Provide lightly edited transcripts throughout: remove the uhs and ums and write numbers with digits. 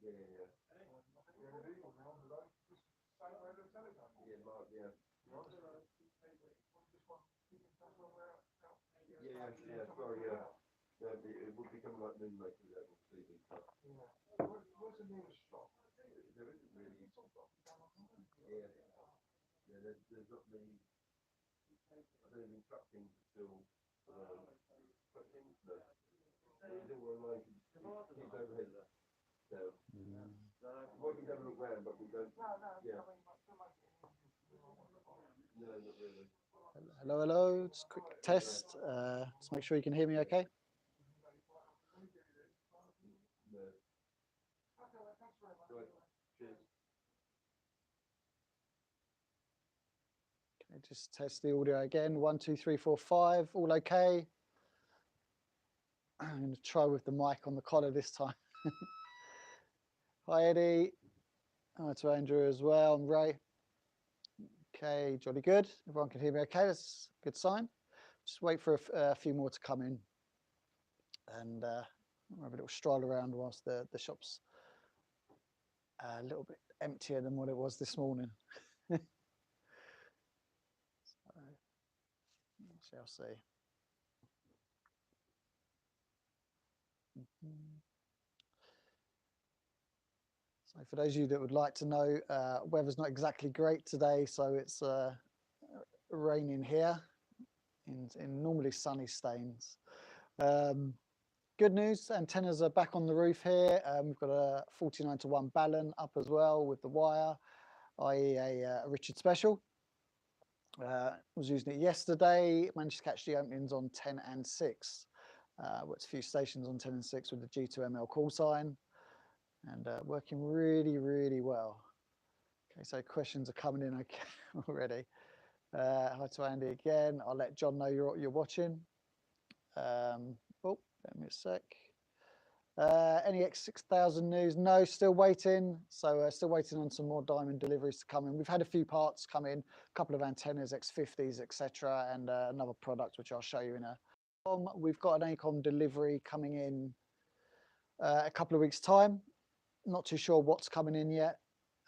It would become like moonmaker level CD stuff. What's the nearest shop? There isn't really. There's not many. I don't even truck things still. Truck things, no. It's all online. Keep overhead down. We can have a look round, but we don't. Yeah. No, not really. Hello, hello. Just quick test. Just make sure you can hear me okay. No. Right. Cheers. Okay, just test the audio again. 1, 2, 3, 4, 5. All okay. I'm going to try with the mic on the collar this time. Hi, Eddie. Hi to Andrew as well. I'm Ray. Okay, jolly good. Everyone can hear me okay. That's a good sign. Just wait for a few more to come in. And I'll have a little stroll around whilst the shop's a little bit emptier than what it was this morning. So, we shall see. So for those of you that would like to know, weather's not exactly great today, so it's raining here in normally sunny Staines. Good news, antennas are back on the roof here. We've got a 49:1 balun up as well with the wire, i.e. a Richard Special. Was using it yesterday, managed to catch the openings on 10 and 6. Worked a few stations on 10 and 6 with the G2ML call sign, and working really, really well. Okay, so questions are coming in okay already. Hi to Andy again. I'll let John know you're watching. Oh, let me a sec. Any X6000 news? No, still waiting. So still waiting on some more diamond deliveries to come in. We've had a few parts come in, a couple of antennas, X50s, etc., and another product which I'll show you in a. We've got an Icom delivery coming in a couple of weeks' time. Not too sure what's coming in yet.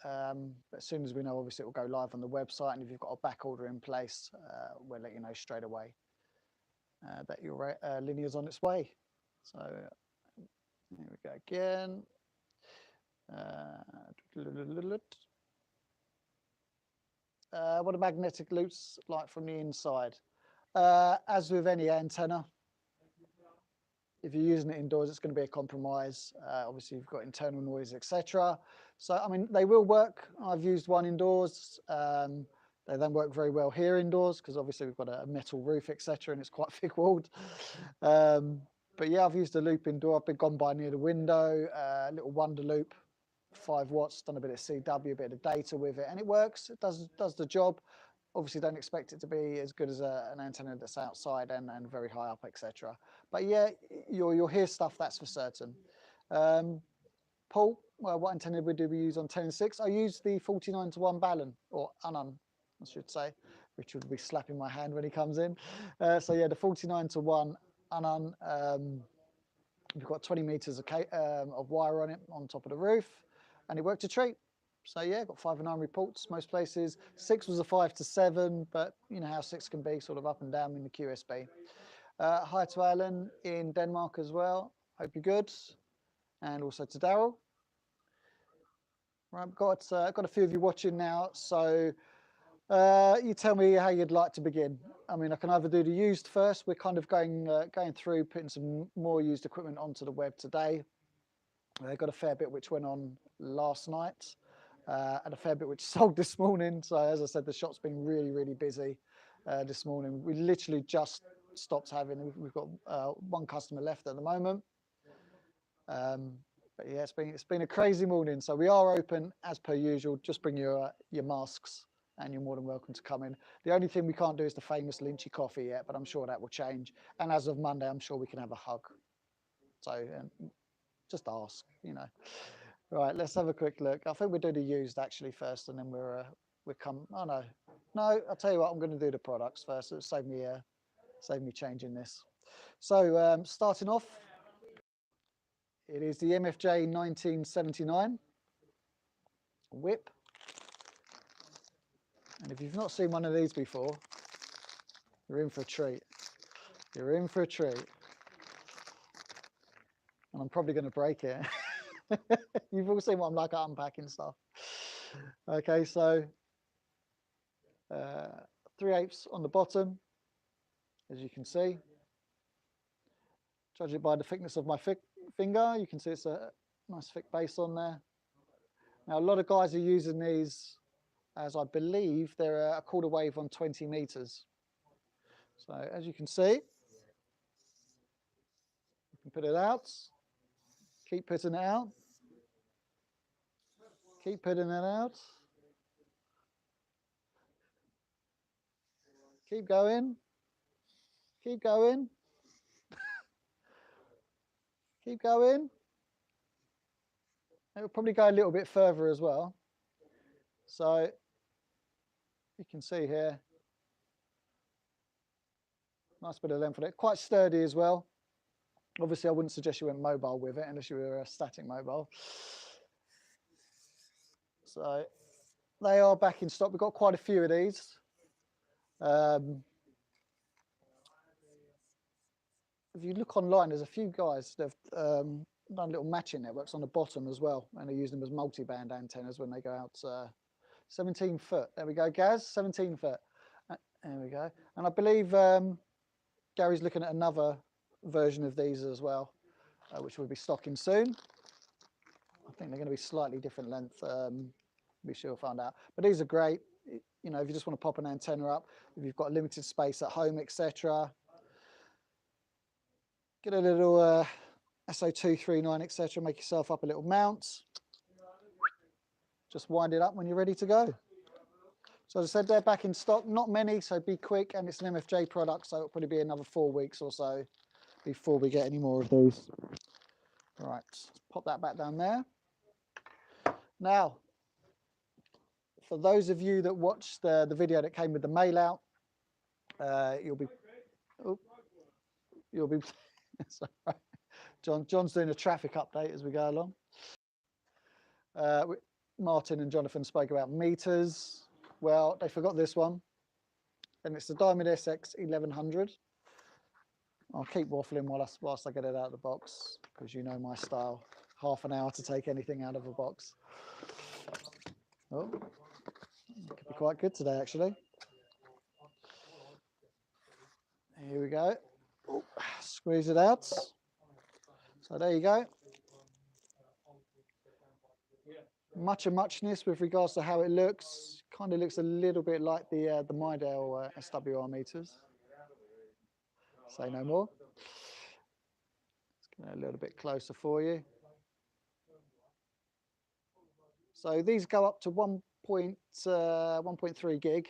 But as soon as we know, obviously it will go live on the website, and if you've got a back order in place, we'll let you know straight away that your linear's on its way. So here we go again. What are magnetic loops like from the inside? As with any antenna, if you're using it indoors, it's going to be a compromise. Obviously, you've got internal noise, etc. So, I mean, they will work. I've used one indoors. They don't work very well here indoors because obviously we've got a metal roof, etc., and it's quite thick-walled. But yeah, I've used a loop indoor. I've been gone by near the window, a little wonder loop, 5 watts, done a bit of CW, a bit of data with it, and it works. It does the job. Obviously, don't expect it to be as good as an antenna that's outside and very high up, etc. But yeah, you'll hear stuff, that's for certain. Paul, well, what antenna do we use on 10 and 6? I use the 49:1 balun, or unun, I should say. Richard will be slapping my hand when he comes in. So yeah, the 49:1 unun. We've got 20 meters of wire on it on top of the roof, and it worked a treat. So yeah, got 5 and 9 reports most places. 6 was a 5 to 7, but you know how 6 can be, sort of up and down in the QSB. Hi to Alan in Denmark as well. Hope you're good, and also to Daryl. Right, got a few of you watching now, so you tell me how you'd like to begin. I mean, I can either do the used first. We're kind of going through, putting some more used equipment onto the web today. I got a fair bit which went on last night, and a fair bit which sold this morning. So as I said, the shop's been really, really busy this morning. We literally just stopped having. We've got one customer left at the moment. But yeah, it's been a crazy morning. So we are open as per usual. Just bring your masks, and you're more than welcome to come in. The only thing we can't do is the famous Lynchy coffee yet, but I'm sure that will change. And as of Monday, I'm sure we can have a hug. So just ask, you know. Right, let's have a quick look. I think we'll do the used actually first, and then we'll come. Oh no, I'll tell you what. I'm going to do the products first. It'll save me changing this. So starting off, It is the MFJ 1979 whip. And if you've not seen one of these before, you're in for a treat. You're in for a treat. And I'm probably going to break it. You've all seen what I'm like at unpacking stuff. Okay, so 3/8 on the bottom, as you can see. Judge it by the thickness of my finger. You can see it's a nice thick base on there. Now, a lot of guys are using these as I believe they're a quarter wave on 20 meters. So as you can see, you can put it out, keep putting it out, keep putting it out, keep going, keep going, keep going. It will probably go a little bit further as well. So you can see here, nice bit of length on it, quite sturdy as well. Obviously, I wouldn't suggest you went mobile with it unless you were a static mobile. So they are back in stock. We've got quite a few of these. If you look online, there's a few guys that have done little matching networks on the bottom as well, and they use them as multi-band antennas when they go out 17 foot. There we go, Gaz, 17 foot. There we go. And I believe Gary's looking at another version of these as well, which will be stocking soon. I think they're going to be slightly different length. Be sure to find out. But these are great. You know, if you just want to pop an antenna up, if you've got limited space at home, etc. Get a little SO239, etc. Make yourself up a little mount. Just wind it up when you're ready to go. So as I said, they're back in stock. Not many, so be quick. And it's an MFJ product, so it'll probably be another 4 weeks or so before we get any more of these. All right, pop that back down there. Now, for those of you that watched the video that came with the mail out, you'll be sorry. John's doing a traffic update as we go along. Martin and Jonathan spoke about meters. Well, they forgot this one, and it's the Diamond SX 1100. I'll keep waffling whilst I get it out of the box, because you know my style. Half an hour to take anything out of a box. Oh, could be quite good today, actually. Here we go. Oh, squeeze it out. So there you go. Much of muchness with regards to how it looks. Kind of looks a little bit like the Midale SWR meters. Say no more. Let's get a little bit closer for you. So these go up to 1.3 gig.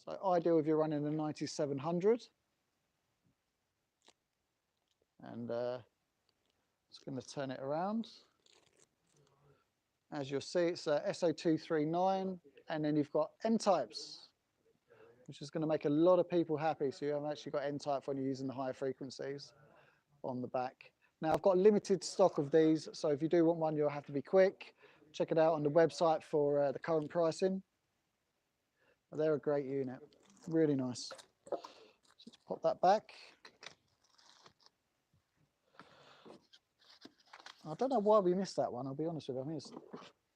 So ideal if you're running a 9700. And just going to turn it around. As you'll see, it's SO239, and then you've got N-types, which is going to make a lot of people happy. So you haven't actually got N-type when you're using the higher frequencies on the back. Now, I've got limited stock of these, so if you do want one, you'll have to be quick. Check it out on the website for the current pricing. But they're a great unit, really nice. So let's pop that back. I don't know why we missed that one, I'll be honest with you. I mean, it's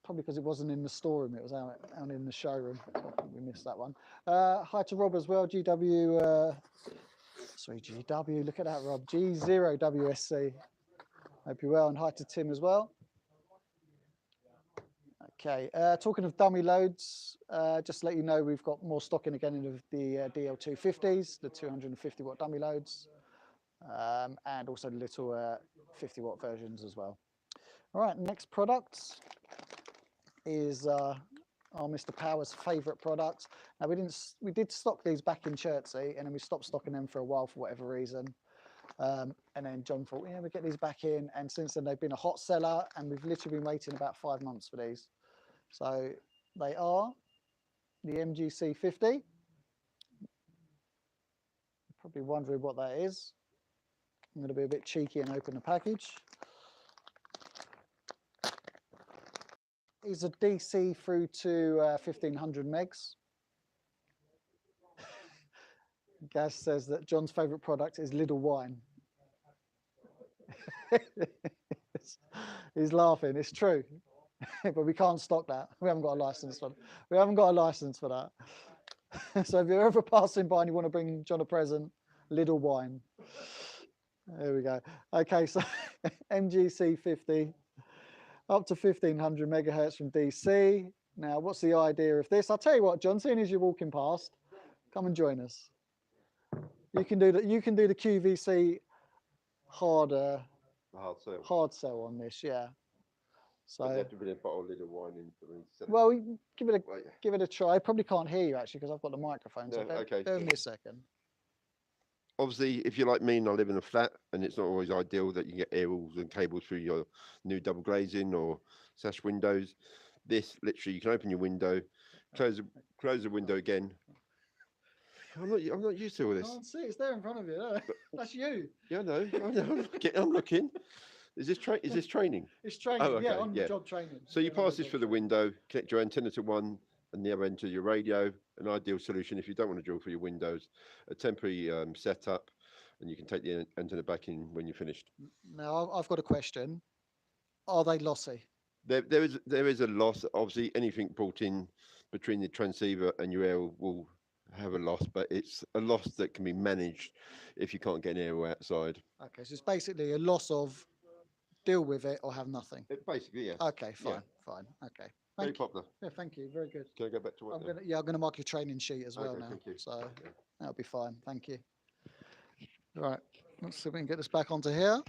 probably because it wasn't in the storeroom, it was out in the showroom. So I think we missed that one. Hi to Rob as well, GW, look at that, Rob, G0WSC. Hope you're well, and hi to Tim as well. Okay, talking of dummy loads, just to let you know, we've got more stocking again of the DL250s, the 250 watt dummy loads, and also the little 50 watt versions as well. All right, next product is our Mr. Power's favourite product. Now we did stock these back in Chertsey, and then we stopped stocking them for a while for whatever reason. And then John thought, yeah, we'll get these back in, and since then they've been a hot seller, and we've literally been waiting about 5 months for these. So they are the MGC 50. You're probably wondering what that is. I'm going to be a bit cheeky and open the package. These are DC through to 1500 megs. Gaz says that John's favourite product is Little Wine. He's laughing. It's true, but we can't stock that. We haven't got a license for. We haven't got a license for that. So if you're ever passing by and you want to bring John a present, Little Wine. There we go. Okay, so MGC 50 up to 1500 megahertz from DC. Now, what's the idea of this? I'll tell you what, John. Seeing as you're walking past, come and join us. You can do the QVC hard sell on this, yeah. So you have to put a bottle of Little Wine in for me. Well, give it a try. I probably can't hear you actually because I've got the microphone. So No, okay, bear with me a second. Obviously, if you're like me and I live in a flat, and it's not always ideal that you get aerials and cables through your new double glazing or sash windows, this literally you can open your window, close the window again. I'm not used to all this. I can't see. It's there in front of you. No. That's you. Yeah, I know. I'm looking. Is this training? It's training. Oh, okay, yeah, on the job training. So you pass this through the window, connect your antenna to one and the other end to your radio. An ideal solution if you don't want to drill through your windows. A temporary setup, and you can take the antenna back in when you're finished. Now I've got a question. Are they lossy? There is a loss. Obviously, anything brought in between the transceiver and your aerial will have a loss, but it's a loss that can be managed if you can't get an aerial outside. Okay, so it's basically a loss of deal with it or have nothing. Basically, yes. Okay, fine. Okay. Very popular. Yeah, thank you. Very good. Can I go back to work? I'm gonna mark your training sheet as well Okay, now. thank you. So that'll be fine. Thank you. Right. Let's see if we can get this back onto here.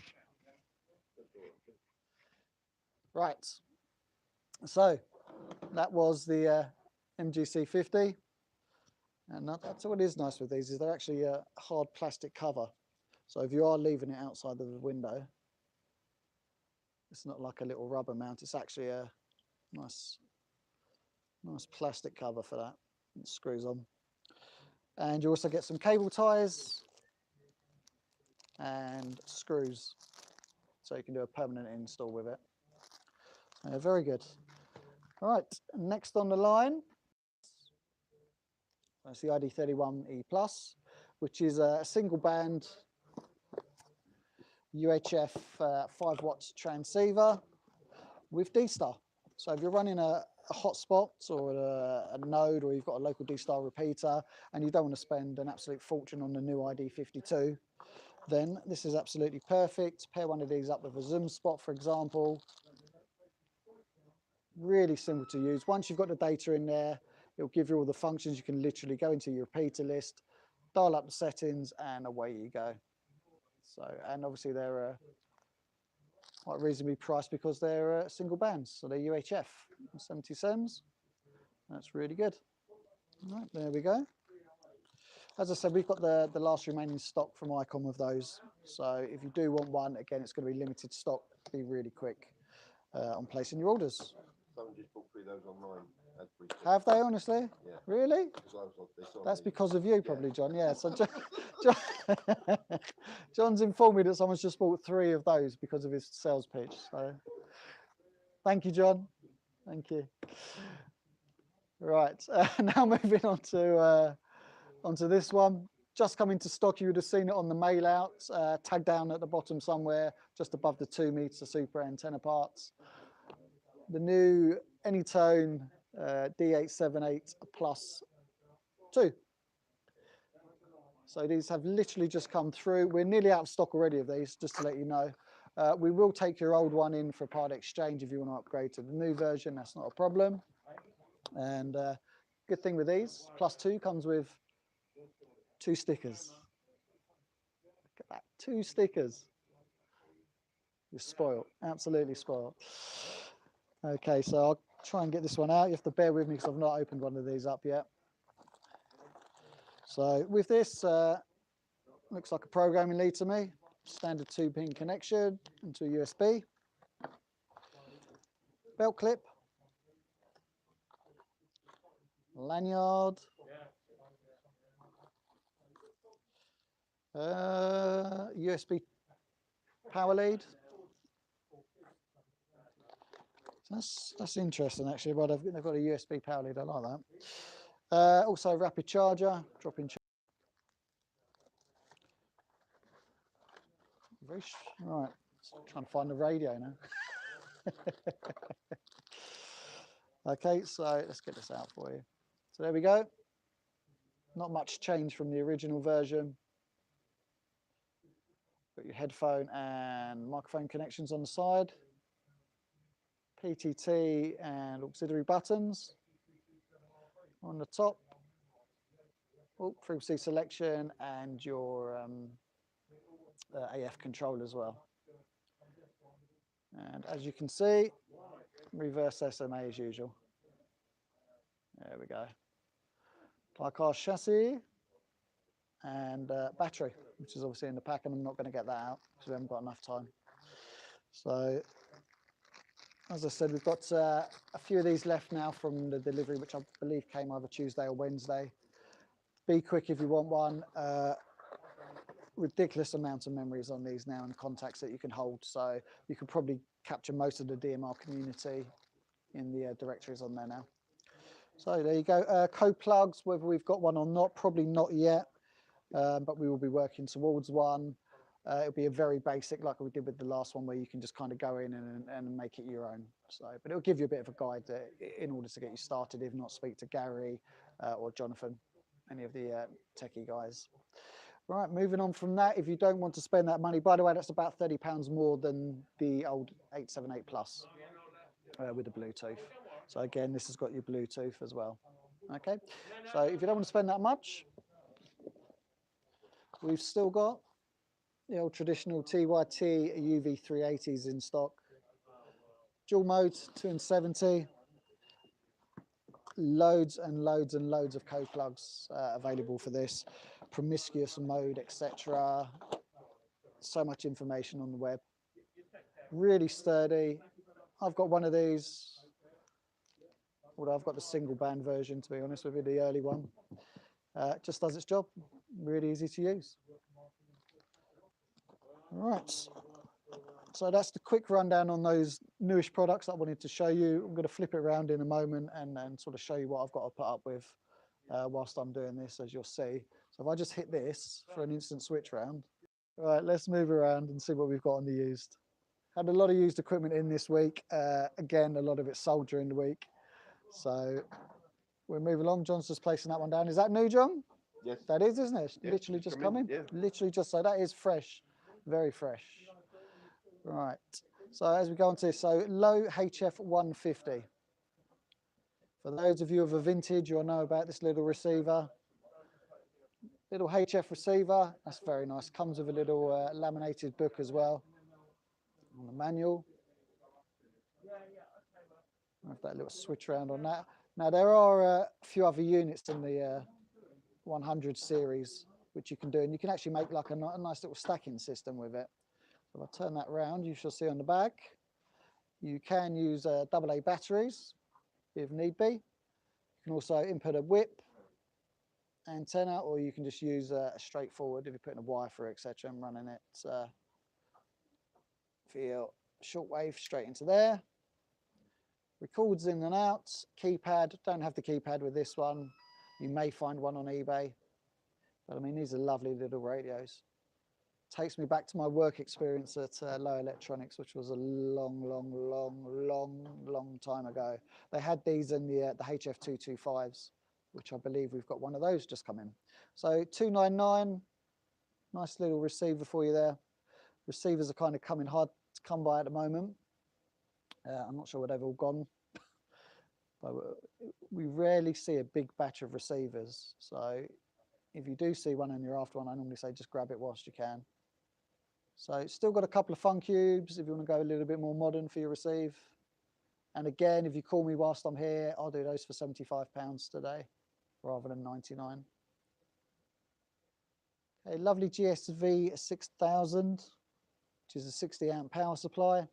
Right. So that was the MGC 50. And that's what is nice with these is they're actually a hard plastic cover. So if you are leaving it outside of the window, it's not like a little rubber mount. It's actually a nice plastic cover for that. It screws on. And you also get some cable ties and screws. So you can do a permanent install with it. Very good. All right, next on the line, that's the ID31E+, which is a single band UHF 5 watts transceiver with D-Star. So if you're running a hotspot or a node, or you've got a local D-Star repeater and you don't want to spend an absolute fortune on the new ID52, then this is absolutely perfect. Pair one of these up with a zoom spot, for example. Really simple to use. Once you've got the data in there, it'll give you all the functions. You can literally go into your repeater list, dial up the settings, and away you go. So, and obviously they're quite reasonably priced because they're single bands. So they're UHF 77s. That's really good. All right, there we go. As I said, we've got the last remaining stock from Icom of those. So if you do want one, again, it's going to be limited stock. Be really quick on placing your orders. Someone just bought 3 of those online. Have they, honestly? Yeah. Really? That's because of you, probably, John. Yeah. So John's informed me that someone's just bought 3 of those because of his sales pitch. So thank you, John. Thank you. Right. Now moving on to onto this one. Just come into stock. You would have seen it on the mail out, tagged down at the bottom somewhere, just above the 2 meter super antenna parts. The new Anytone D878 Plus 2. So these have literally just come through. We're nearly out of stock already of these, just to let you know. We will take your old one in for a part exchange if you want to upgrade to the new version. That's not a problem. And good thing with these, Plus 2 comes with 2 stickers. Look at that, 2 stickers. You're spoiled, absolutely spoiled. Okay, so I'll try and get this one out. You have to bear with me because I've not opened one of these up yet. So with this, looks like a programming lead to me. Standard 2-pin connection into a USB. Belt clip. Lanyard. USB power lead. That's interesting actually. Well, they've got a USB power lead. I like that. Also rapid charger, drop-in. Right, trying to find the radio now. Okay, so let's get this out for you. So there we go. Not much change from the original version. Got your headphone and microphone connections on the side. PTT and auxiliary buttons on the top. Oh, frequency selection and your AF control as well. And as you can see, reverse SMA as usual. There we go. Icom chassis and battery, which is obviously in the pack, and I'm not going to get that out because we haven't got enough time. So, as I said, we've got a few of these left now from the delivery, which I believe came either Tuesday or Wednesday. Be quick if you want one. Ridiculous amounts of memories on these now and contacts that you can hold. So you can probably capture most of the DMR community in the directories on there now. So there you go. Code plugs, whether we've got one or not, probably not yet, but we will be working towards one. It'll be a very basic, like we did with the last one, where you can just kind of go in and make it your own. So, but it'll give you a bit of a guide in order to get you started. If not, speak to Gary or Jonathan, any of the techie guys. Right, moving on from that, if you don't want to spend that money, by the way, that's about £30 more than the old 878 Plus with the Bluetooth. So again, this has got your Bluetooth as well. Okay, so if you don't want to spend that much, we've still got the old traditional TYT UV380s in stock. Dual modes, 270. Loads and loads and loads of code plugs available for this. Promiscuous mode, etc. So much information on the web. Really sturdy. I've got one of these, although I've got the single band version, to be honest with you, the early one. Just does its job. Really easy to use. Right. So that's the quick rundown on those newish products that I wanted to show you. I'm going to flip it around in a moment and sort of show you what I've got to put up with whilst I'm doing this, as you'll see. So if I just hit this for an instant switch round. All right, let's move around and see what we've got on the used. Had a lot of used equipment in this week. Again, a lot of it sold during the week. So we'll move along. John's just placing that one down. Is that new, John? Yes. That is, isn't it? Yeah, literally just come in. Yeah. Literally just, so that is fresh, very fresh. Right, so as we go on to this, so low HF 150. For those of you of a vintage, you'll know about this little receiver. Little HF receiver, that's very nice. Comes with a little laminated book as well on the manual. Have that little switch around on that. Now there are a few other units in the 100 series which you can do, and you can actually make like a nice little stacking system with it. So if I turn that round, you shall see on the back, you can use AA batteries if need be. You can also input a whip antenna, or you can just use a straightforward, if you're putting a wire through, etc., and running it for your shortwave straight into there. Records in and out. Keypad, don't have the keypad with this one. You may find one on eBay. But I mean, these are lovely little radios. Takes me back to my work experience at Low Electronics, which was a long time ago. They had these in the HF225s, which I believe we've got one of those just come in. So 299, nice little receiver for you there. Receivers are kind of coming hard to come by at the moment. I'm not sure where they've all gone, but we rarely see a big batch of receivers. So if you do see one and you're after one, I normally say just grab it whilst you can. So still got a couple of fun cubes if you want to go a little bit more modern for your receive. And again, if you call me whilst I'm here, I'll do those for £75 today rather than 99. A lovely GSV 6000, which is a 60 amp power supply.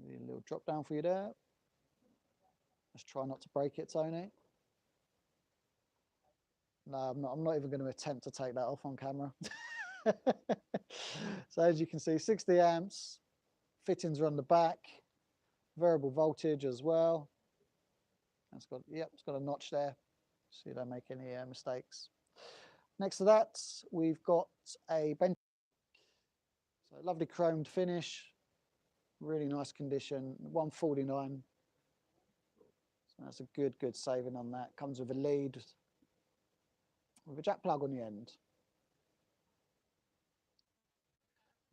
A little drop down for you there. Let's try not to break it, Tony. No, I'm not even going to attempt to take that off on camera. So as you can see, 60 amps, fittings are on the back, variable voltage as well. It's got, yep, it's got a notch there, so you don't make any mistakes. Next to that, we've got a bench. So lovely chromed finish, really nice condition, 149. So that's a good saving on that. Comes with a lead with a jack plug on the end.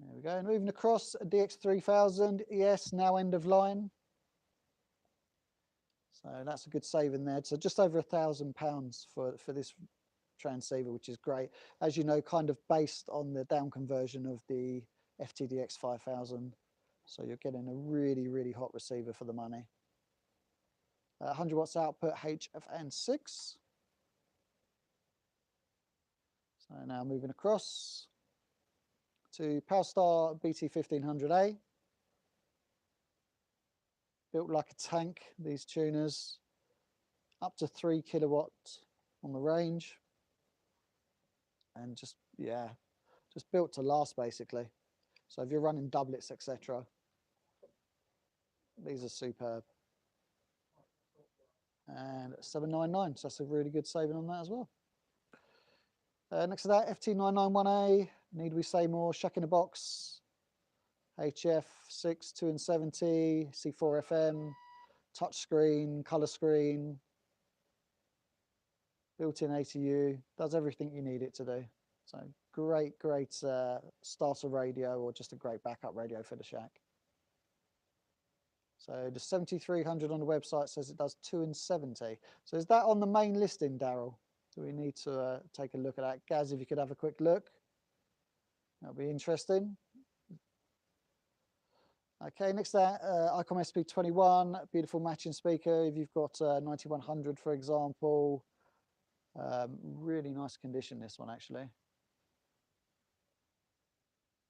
There we go. And moving across, a DX3000 ES, now end of line. So that's a good saving there. So just over £1,000 for this transceiver, which is great. As you know, kind of based on the down conversion of the FTDX 5000. So you're getting a really hot receiver for the money. 100 watts output, HFN6. So now moving across to PowerStar BT1500A. Built like a tank, these tuners. Up to 3 kilowatts on the range. And just, yeah, just built to last basically. So if you're running doublets, etc., these are superb. And 799, so that's a really good saving on that as well. Next to that, FT991A, need we say more? Shack in the box, HF6 270, C4 FM, touchscreen, color screen, built-in ATU, does everything you need it to do. So great starter radio or just a great backup radio for the shack. So the 7300 on the website says it does 270. So is that on the main listing, Daryl? Do we need to take a look at that? Gaz, if you could have a quick look. That'll be interesting. Okay, next to that, Icom SP21, beautiful matching speaker. If you've got 9100, for example, really nice condition, this one actually.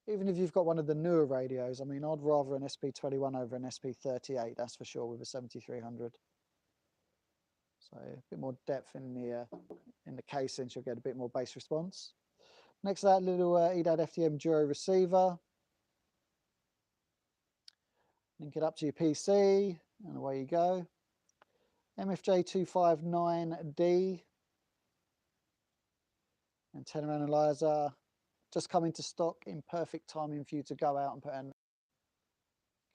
Even if you've got one of the newer radios, I mean, I'd rather an SP21 over an SP38, that's for sure, with a 7300. So a bit more depth in the casing, you'll get a bit more bass response. Next to that, little EDAD FDM Duo receiver. Link it up to your PC, and away you go. MFJ259D. Antenna analyzer. Just come into stock in perfect timing for you to go out and put in.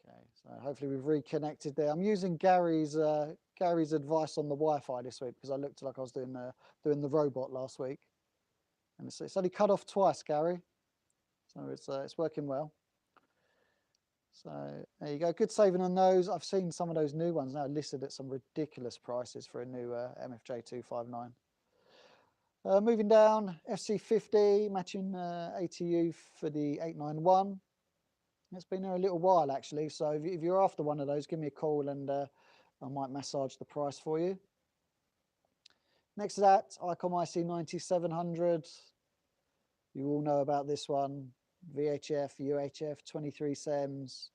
Okay, so hopefully we've reconnected there. I'm using Gary's advice on the Wi-Fi this week because I looked like I was doing the robot last week, and it's only cut off twice, Gary. So it's working well. So there you go, good saving on those. I've seen some of those new ones now listed at some ridiculous prices for a new MFJ259. Moving down, FC50 matching ATU for the 891. It's been there a little while actually, so if you're after one of those, give me a call and I might massage the price for you. Next to that, Icom IC9700. You all know about this one. VHF, UHF, 23 SEMS.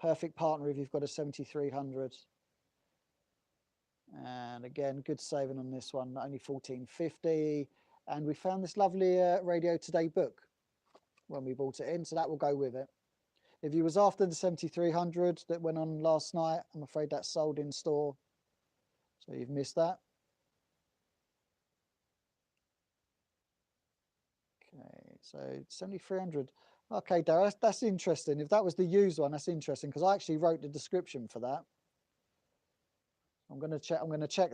Perfect partner if you've got a 7300. And again, good saving on this one, only 1450. And we found this lovely Radio Today book when we bought it in, so that will go with it. If you was after the 7300 that went on last night, I'm afraid that's sold in store, so you've missed that. Okay, so 7300. Okay, Darren, that's interesting. If that was the used one, that's interesting because I actually wrote the description for that. I'm going to check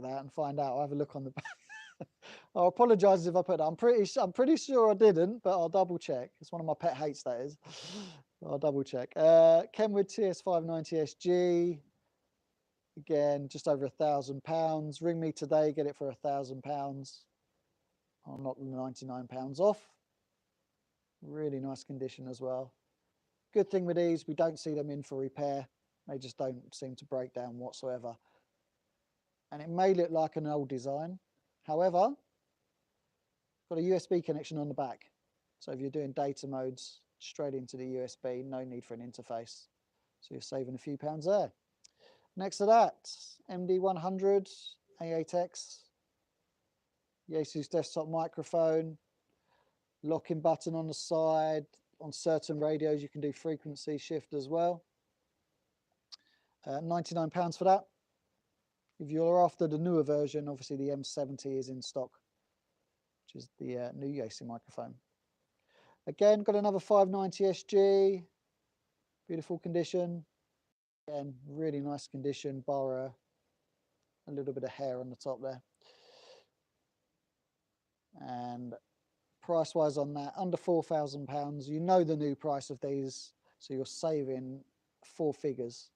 that and find out. I'll have a look on the back. I apologise if I put that. I'm pretty sure I didn't, but I'll double check. It's one of my pet hates, that is. I'll double check. Kenwood TS590SG. Again, just over £1,000. Ring me today, get it for £1,000. I'll knock the £99 off. Really nice condition as well. Good thing with these, we don't see them in for repair. They just don't seem to break down whatsoever. And it may look like an old design. However, got a USB connection on the back. So if you're doing data modes straight into the USB, no need for an interface. So you're saving a few pounds there. Next to that, MD100 A8X, Yaesu's desktop microphone. locking button on the side. On certain radios, you can do frequency shift as well. £99 for that. If you're after the newer version, obviously the M70 is in stock, which is the new Yasi microphone. Again, got another 590 SG, beautiful condition. Again, really nice condition, bar a little bit of hair on the top there. And price-wise on that, under £4,000. You know the new price of these, so you're saving 4 figures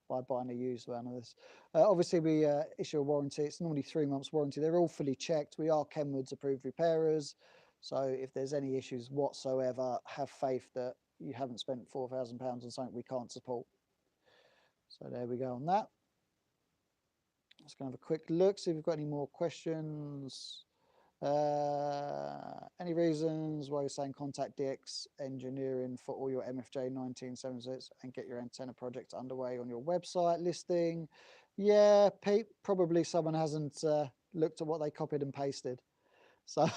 by buying a used one of this. Obviously, we issue a warranty. It's normally 3 months warranty. They're all fully checked. We are Kenwood's approved repairers. So if there's any issues whatsoever, have faith that you haven't spent £4,000 on something we can't support. So there we go on that. Let's go have a quick look, see if we've got any more questions. Any reasons why you're saying contact DX Engineering for all your MFJ 1976 and get your antenna project underway on your website listing? Yeah, Pete, probably someone hasn't looked at what they copied and pasted. So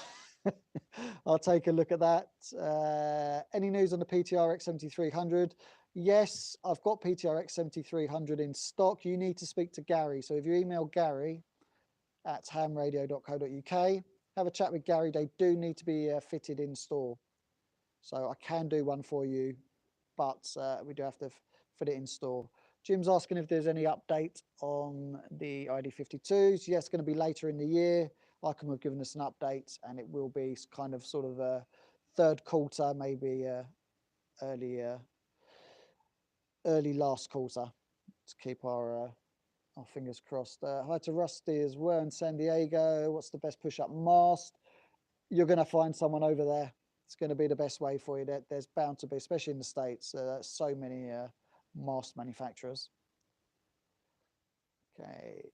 I'll take a look at that. Any news on the PTRX 7300? Yes, I've got PTRX 7300 in stock. You need to speak to Gary. So if you email Gary at hamradio.co.uk, have a chat with Gary. They do need to be fitted in store. So I can do one for you, but we do have to fit it in store. Jim's asking if there's any update on the ID52s. Yes, it's going to be later in the year. Icom have given us an update, and it will be kind of sort of a third quarter, maybe early last quarter, to keep our fingers crossed. Hi to Rusty as well in San Diego. What's the best push-up mast? You're going to find someone over there. It's going to be the best way for you. There's bound to be, especially in the States, so many mast manufacturers. Okay,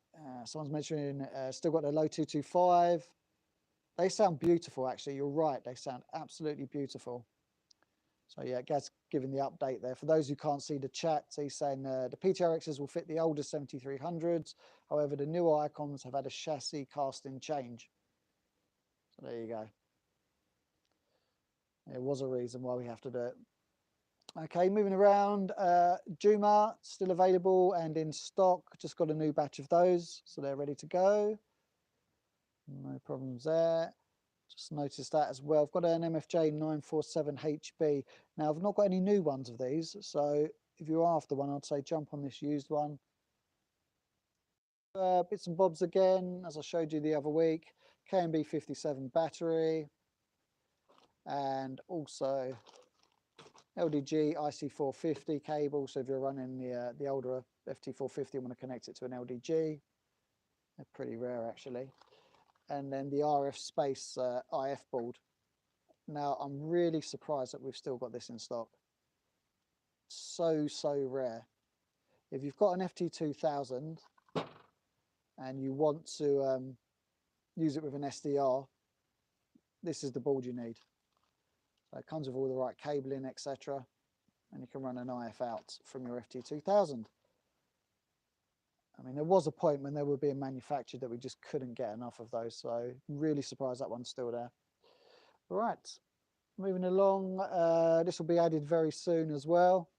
someone's mentioning still got the low 225. They sound beautiful, actually. You're right. They sound absolutely beautiful. So yeah, Gaz giving the update there. For those who can't see the chat, he's saying the PTRXs will fit the older 7300s. However, the newer Icoms have had a chassis casting change. So there you go. There was a reason why we have to do it. Okay, moving around. Juma, still available and in stock. Just got a new batch of those, so they're ready to go. No problems there. Just noticed that as well. I've got an MFJ 947HB. Now, I've not got any new ones of these, so if you're after one, I'd say jump on this used one. Bits and bobs again, as I showed you the other week. KMB 57 battery, and also LDG IC450 cable. So if you're running the older FT450 and want to connect it to an LDG, they're pretty rare actually. And then the RF Space IF board. Now, I'm really surprised that we've still got this in stock. So rare. If you've got an FT2000 and you want to use it with an SDR, this is the board you need. So it comes with all the right cabling, etc. And you can run an IF out from your FT2000. I mean, there was a point when they were being manufactured that we just couldn't get enough of those. So really surprised that one's still there. All right, moving along. This will be added very soon as well.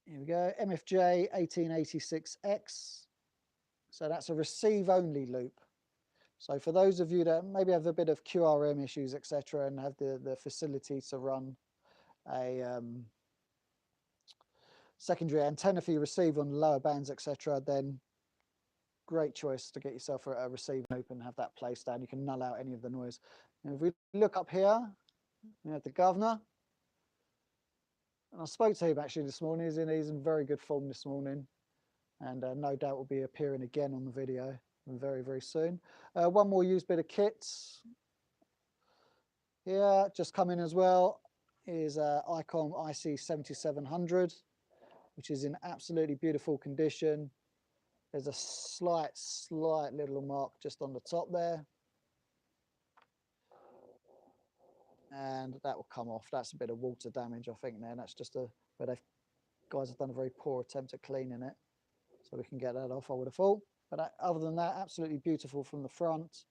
Here we go, MFJ 1886X. So that's a receive only loop. So for those of you that maybe have a bit of QRM issues, etc., and have the facility to run a secondary antenna for your receive on lower bands, etc., then great choice to get yourself a receive loop and have that placed down. You can null out any of the noise. And if we look up here, we have the governor. And I spoke to him actually this morning. He's in very good form this morning, and no doubt will be appearing again on the video very soon. One more used bit of kit here, just come in as well, is Icom IC7700, which is in absolutely beautiful condition. There's a slight little mark just on the top there, and that will come off. That's a bit of water damage, I think, there. And that's just where guys have done a very poor attempt at cleaning it, so we can get that off, I would have thought. But other than that, absolutely beautiful from the front.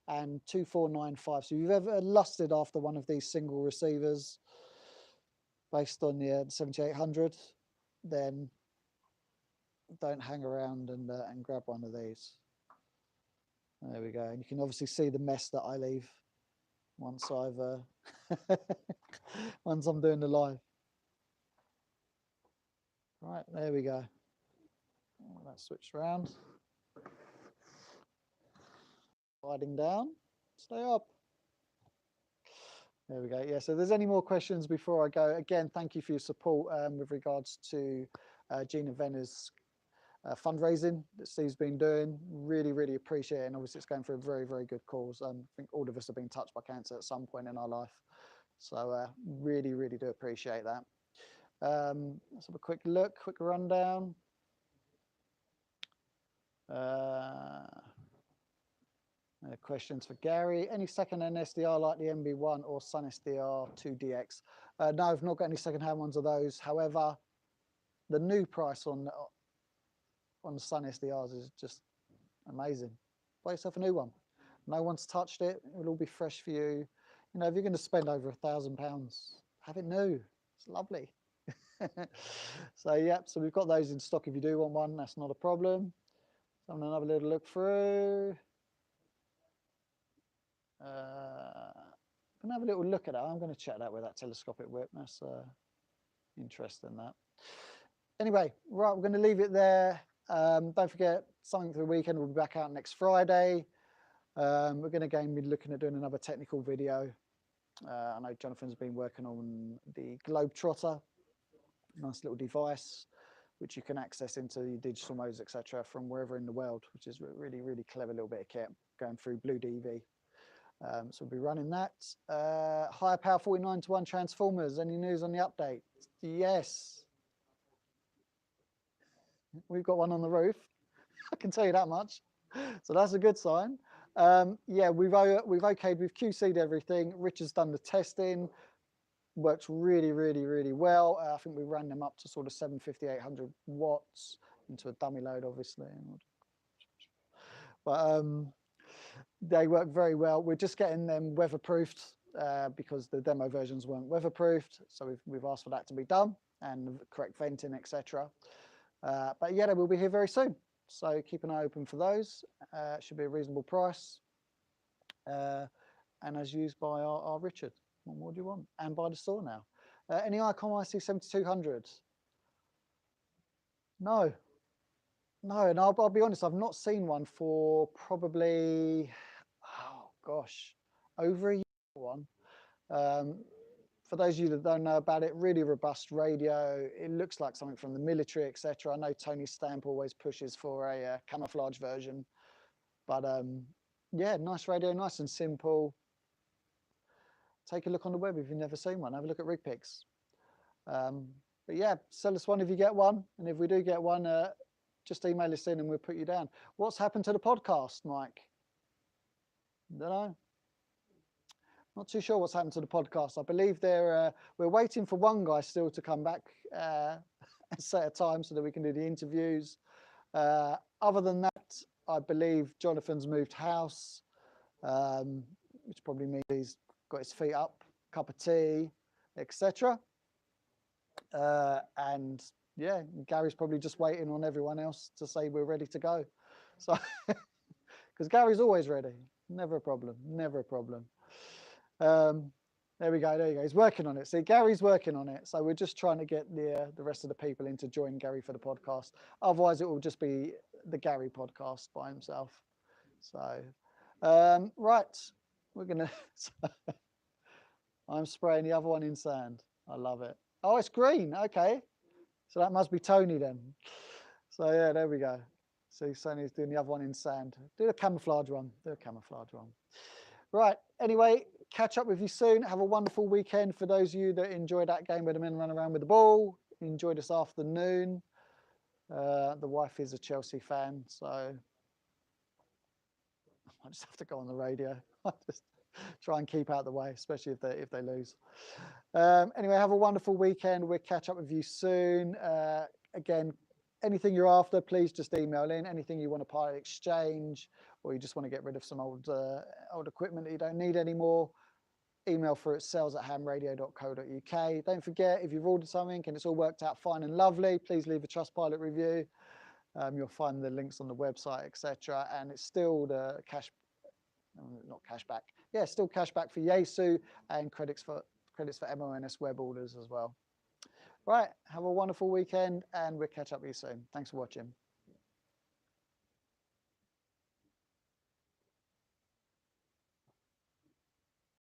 and 2495. So if you've ever lusted after one of these single receivers based on the 7800, then don't hang around and grab one of these. There we go. And you can obviously see the mess that I leave once once I'm doing the live. Right, there we go. That switched around. Sliding down, stay up. There we go. Yeah, so if there's any more questions before I go, again, thank you for your support with regards to Gene and Venner's fundraising that Steve's been doing. Really, really appreciate it. And obviously it's going for a very, very good cause. I think all of us have been touched by cancer at some point in our life. So really, really do appreciate that. Let's have a quick look, quick rundown. Questions for Gary. Any second-hand SDR like the MB1 or Sun SDR 2DX? No, I've not got any second-hand ones of those. However, the new price on the Sun SDRs is just amazing. Buy yourself a new one. No one's touched it. It will all be fresh for you. You know, if you're going to spend over £1,000, have it new. It's lovely. So yeah, so we've got those in stock. If you do want one, that's not a problem. So I'm going to have a little look through. I'm going to have a little look at that. I'm going to check that with that telescopic whip. That's interesting, that. Anyway, right, we're going to leave it there. Don't forget, something for the weekend. We'll be back out next Friday. We're going to again be looking at doing another technical video. I know Jonathan's been working on the Globetrotter, nice little device which you can access into your digital modes, etc., from wherever in the world, which is really, really clever little bit of kit going through Blue DV. So we'll be running that. Higher power 49:1 transformers. Any news on the update? Yes. We've got one on the roof. I can tell you that much. So that's a good sign. Yeah, we've okayed, we've QC'd everything. Richard's done the testing. Works really, really, really well. I think we ran them up to sort of 750, 800 watts into a dummy load, obviously. But they work very well. We're just getting them weatherproofed because the demo versions weren't weatherproofed. So we've asked for that to be done and correct venting, etc. But yeah, they will be here very soon. So keep an eye open for those. Should be a reasonable price. And as used by our Richard. What more do you want? And by the store now. Any Icom IC 7200? No. No, and I'll be honest, I've not seen one for probably, oh gosh, over a year one. For those of you that don't know about it, really robust radio. It looks like something from the military, etc. I know Tony Stamp always pushes for a camouflage version. But yeah, nice radio, nice and simple. Take a look on the web if you've never seen one. Have a look at rig pics. But yeah, sell us one if you get one. And if we do get one, just email us in and we'll put you down. What's happened to the podcast, Mike? Don't know. Not too sure what's happened to the podcast. I believe we're waiting for one guy still to come back at a set of time so that we can do the interviews. Other than that, I believe Jonathan's moved house, which probably means he's got his feet up, cup of tea, etc. And yeah, Gary's probably just waiting on everyone else to say we're ready to go. So, because Gary's always ready, never a problem, never a problem. There we go, there you go. He's working on it. See, Gary's working on it. So we're just trying to get the rest of the people in to join Gary for the podcast. Otherwise, it will just be the Gary podcast by himself. So, right, we're gonna. I'm spraying the other one in sand. I love it. Oh, it's green. Okay. So that must be Tony then. So yeah, there we go. See, Sony's doing the other one in sand. Do a camouflage one. Do a camouflage one. Right. Anyway, catch up with you soon. Have a wonderful weekend. For those of you that enjoyed that game where the men run around with the ball, enjoy this afternoon. The wife is a Chelsea fan, so I just have to go on the radio. I just try and keep out of the way, especially if they lose. Anyway, have a wonderful weekend. We'll catch up with you soon. Again, anything you're after, please just email in. Anything you want to part exchange or you just want to get rid of some old equipment that you don't need anymore, email through at sales@hamradio.co.uk. Don't forget, if you've ordered something and it's all worked out fine and lovely, please leave a Trustpilot review. You'll find the links on the website, etc. And it's still the not cashback. Yeah, still cashback for Yaesu and credits for ML&S web orders as well. Right, have a wonderful weekend, and we'll catch up with you soon. Thanks for watching.